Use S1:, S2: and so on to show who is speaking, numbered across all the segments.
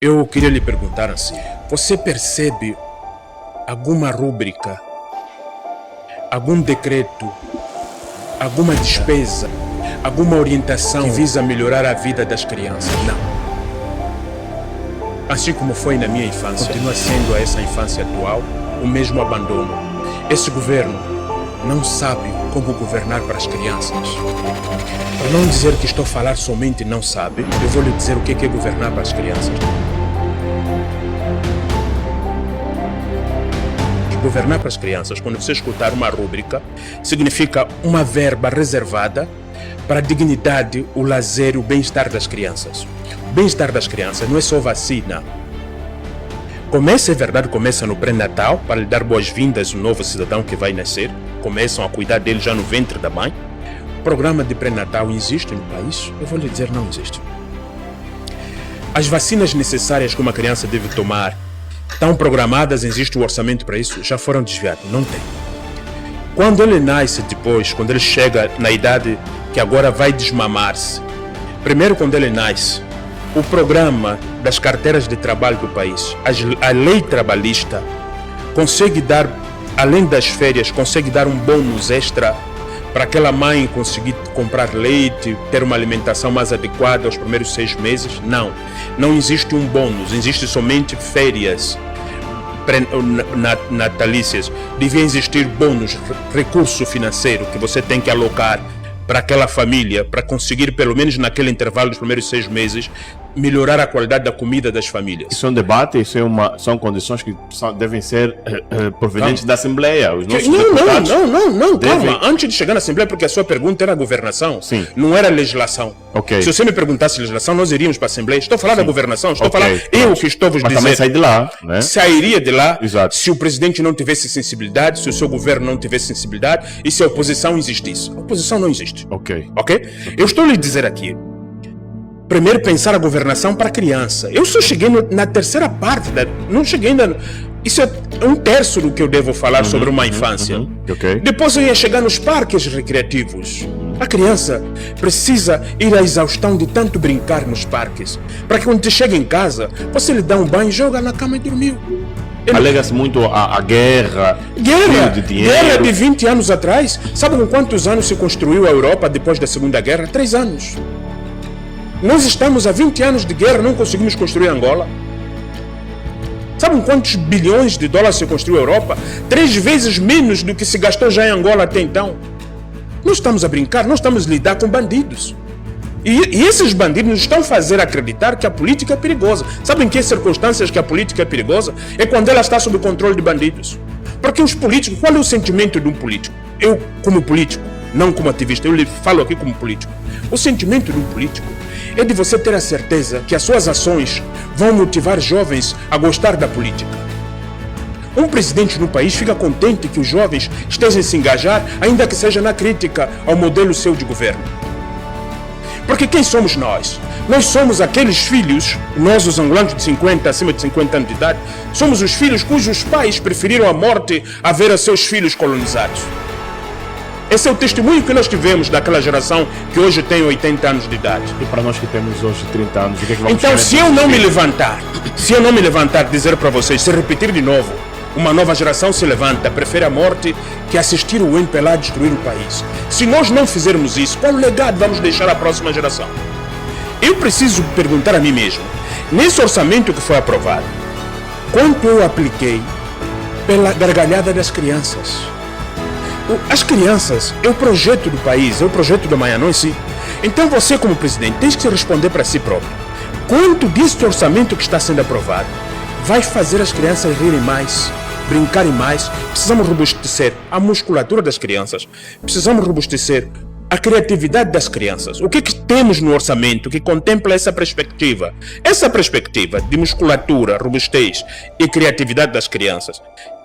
S1: Eu queria lhe perguntar assim, você percebe alguma rúbrica, algum decreto, alguma despesa, alguma orientação que visa melhorar a vida das crianças? Não. Assim como foi na minha infância, continua sendo a essa infância atual o mesmo abandono. Esse governo não sabe como governar para as crianças. Para não dizer que estou a falar somente não sabe, eu vou lhe dizer o que é governar para as crianças. Governar para as crianças, quando você escutar uma rúbrica, significa uma verba reservada para a dignidade, o lazer e o bem-estar das crianças. O bem-estar das crianças não é só vacina. Começa, é verdade, começa no pré-natal, para lhe dar boas-vindas ao novo cidadão que vai nascer. Começam a cuidar dele já no ventre da mãe. O programa de pré-natal existe no país? Eu vou lhe dizer, não existe. As vacinas necessárias que uma criança deve tomar estão programadas, existe o orçamento para isso, já foram desviados, não tem. Quando ele nasce depois, quando ele chega na idade que agora vai desmamar-se, primeiro quando ele nasce, o programa das carteiras de trabalho do país, a lei trabalhista, consegue dar, além das férias, consegue dar um bônus extra para aquela mãe conseguir comprar leite, ter uma alimentação mais adequada aos primeiros 6 meses? Não existe um bônus, existe somente férias natalícias. Devia existir bônus, recurso financeiro que você tem que alocar para aquela família, para conseguir, pelo menos naquele intervalo dos primeiros 6 meses, melhorar a qualidade da comida das famílias.
S2: Isso é um debate, são condições que devem ser provenientes da Assembleia. Os nossos deputados
S1: calma. Antes de chegar na Assembleia, porque a sua pergunta era governação,
S2: sim,
S1: não era legislação.
S2: Okay.
S1: Se você me perguntasse legislação, nós iríamos para a Assembleia. Estou a falar da governação, estou a falar, eu que estou a vos dizer.
S2: Também sai de lá, né?
S1: Sairia de lá.
S2: Exato.
S1: Se o presidente não tivesse sensibilidade, se o seu governo não tivesse sensibilidade e se a oposição existisse. A oposição não existe.
S2: Ok.
S1: Eu estou a lhe dizer aqui, primeiro pensar a governação para a criança. Eu só cheguei na terceira parte, não cheguei ainda. Isso é 1/3 do que eu devo falar sobre uma infância.
S2: Okay.
S1: Depois eu ia chegar nos parques recreativos. A criança precisa ir à exaustão de tanto brincar nos parques, para que quando chega em casa, você lhe dá um banho, joga na cama e dormiu.
S2: Alega-se muito a guerra de dinheiro.
S1: Guerra de 20 anos atrás. Sabe com quantos anos se construiu a Europa depois da Segunda Guerra? 3 anos. Nós estamos há 20 anos de guerra, não conseguimos construir Angola. Sabem quantos bilhões de dólares se construiu a Europa? 3 vezes menos do que se gastou já em Angola até então. Nós estamos a brincar, nós estamos a lidar com bandidos. E esses bandidos nos estão a fazer acreditar que a política é perigosa. Sabem em que circunstâncias que a política é perigosa? É quando ela está sob o controle de bandidos. Porque os políticos, qual é o sentimento de um político? Eu, como político, não como ativista, eu lhe falo aqui como político. O sentimento de um político é de você ter a certeza que as suas ações vão motivar jovens a gostar da política. Um presidente no país fica contente que os jovens estejam a se engajar, ainda que seja na crítica ao modelo seu de governo. Porque quem somos nós? Nós somos aqueles filhos, nós os angolanos de 50, acima de 50 anos de idade, somos os filhos cujos pais preferiram a morte a ver a seus filhos colonizados. Esse é o testemunho que nós tivemos daquela geração que hoje tem 80 anos de idade.
S2: E para nós que temos hoje 30 anos, o que é que vamos
S1: Então, se eu não me levantar, dizer para vocês, se repetir de novo, uma nova geração se levanta, prefere a morte que assistir o MPLA destruir o país. Se nós não fizermos isso, qual legado vamos deixar à próxima geração? Eu preciso perguntar a mim mesmo, nesse orçamento que foi aprovado, quanto eu apliquei pela gargalhada das crianças? As crianças é o projeto do país, é o projeto do amanhã, não é si? Então você, como presidente, tem que se responder para si próprio. Quanto desse orçamento que está sendo aprovado vai fazer as crianças rirem mais, brincarem mais? Precisamos robustecer a musculatura das crianças, precisamos robustecer a criatividade das crianças. O que temos no orçamento que contempla essa perspectiva? Essa perspectiva de musculatura, robustez e criatividade das crianças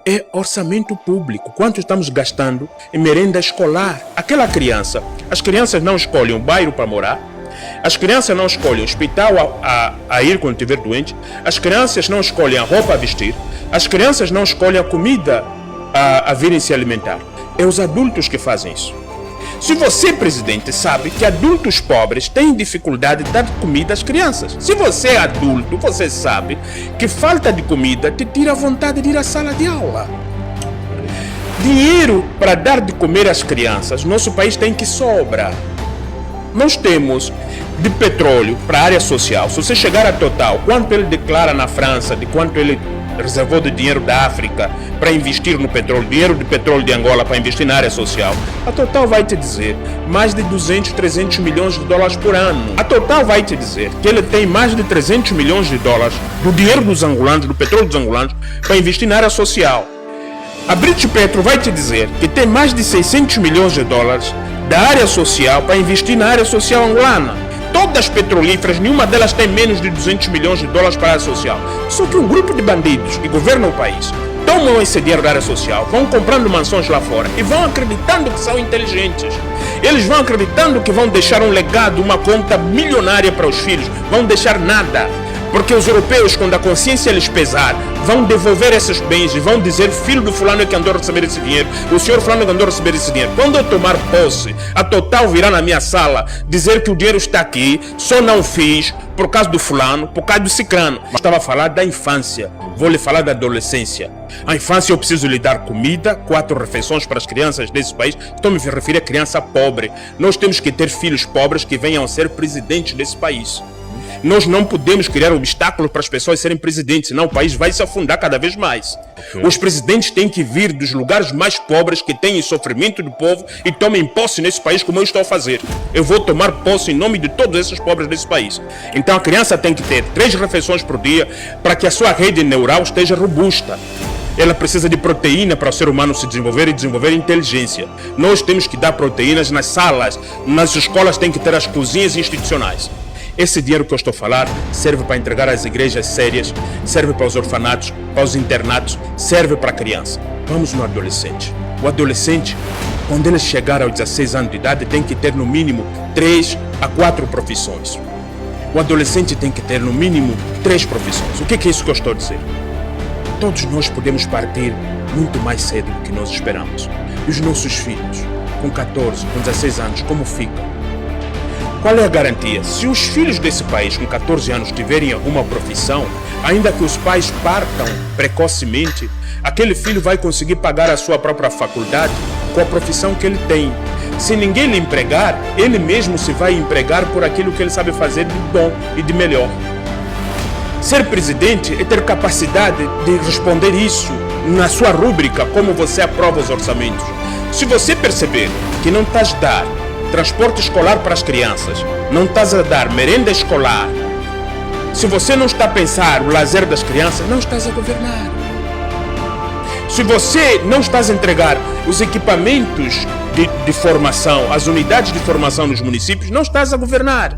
S1: é orçamento público. Quanto estamos gastando em merenda escolar? Aquela criança, as crianças não escolhem um bairro para morar, as crianças não escolhem o hospital a ir quando estiver doente, as crianças não escolhem a roupa a vestir, as crianças não escolhem a comida a virem se alimentar. É os adultos que fazem isso. Se você, presidente, sabe que adultos pobres têm dificuldade de dar comida às crianças. Se você é adulto, você sabe que falta de comida te tira a vontade de ir à sala de aula. Dinheiro para dar de comer às crianças, nosso país tem que sobra. Nós temos de petróleo para a área social. Se você chegar a Total, quanto ele declara na França, de quanto ele reservou de dinheiro da África para investir no petróleo, dinheiro de petróleo de Angola para investir na área social, a Total vai te dizer mais de 200, 300 milhões de dólares por ano. A Total vai te dizer que ele tem mais de 300 milhões de dólares do dinheiro dos angolanos, do petróleo dos angolanos, para investir na área social. A British Petro vai te dizer que tem mais de 600 milhões de dólares da área social para investir na área social angolana. Todas as petrolíferas, nenhuma delas tem menos de 200 milhões de dólares para a área social. Só que um grupo de bandidos que governam o país tomam esse dinheiro da área social, vão comprando mansões lá fora e vão acreditando que são inteligentes. Eles vão acreditando que vão deixar um legado, uma conta milionária para os filhos. Vão deixar nada. Porque os europeus, quando a consciência lhes pesar, vão devolver esses bens e vão dizer: filho do fulano é que andou a receber esse dinheiro, o senhor fulano é que andou a receber esse dinheiro. Quando eu tomar posse, a Total virá na minha sala dizer que o dinheiro está aqui, só não fiz por causa do fulano, por causa do cicrano. Mas estava a falar da infância, vou lhe falar da adolescência. A infância eu preciso lhe dar comida, 4 refeições para as crianças desse país. Estou me referindo a criança pobre. Nós temos que ter filhos pobres que venham a ser presidentes desse país. Nós não podemos criar obstáculos para as pessoas serem presidentes, senão o país vai se afundar cada vez mais. Os presidentes têm que vir dos lugares mais pobres que têm sofrimento do povo e tomem posse nesse país como eu estou a fazer. Eu vou tomar posse em nome de todos esses pobres desse país. Então a criança tem que ter 3 refeições por dia para que a sua rede neural esteja robusta. Ela precisa de proteína para o ser humano se desenvolver e desenvolver inteligência. Nós temos que dar proteínas nas salas, nas escolas tem que ter as cozinhas institucionais. Esse dinheiro que eu estou a falar serve para entregar às igrejas sérias, serve para os orfanatos, para os internatos, serve para a criança. Vamos no adolescente. O adolescente, quando ele chegar aos 16 anos de idade, tem que ter no mínimo 3 a 4 profissões. O adolescente tem que ter no mínimo 3 profissões. O que é isso que eu estou a dizer? Todos nós podemos partir muito mais cedo do que nós esperamos. E os nossos filhos, com 14, com 16 anos, como ficam? Qual é a garantia? Se os filhos desse país com 14 anos tiverem alguma profissão, ainda que os pais partam precocemente, aquele filho vai conseguir pagar a sua própria faculdade com a profissão que ele tem. Se ninguém lhe empregar, ele mesmo se vai empregar por aquilo que ele sabe fazer de bom e de melhor. Ser presidente é ter capacidade de responder isso na sua rúbrica, como você aprova os orçamentos. Se você perceber que não estás a dar transporte escolar para as crianças, não estás a dar merenda escolar, se você não está a pensar o lazer das crianças, não estás a governar. Se você não estás a entregar os equipamentos de formação, as unidades de formação nos municípios, não estás a governar.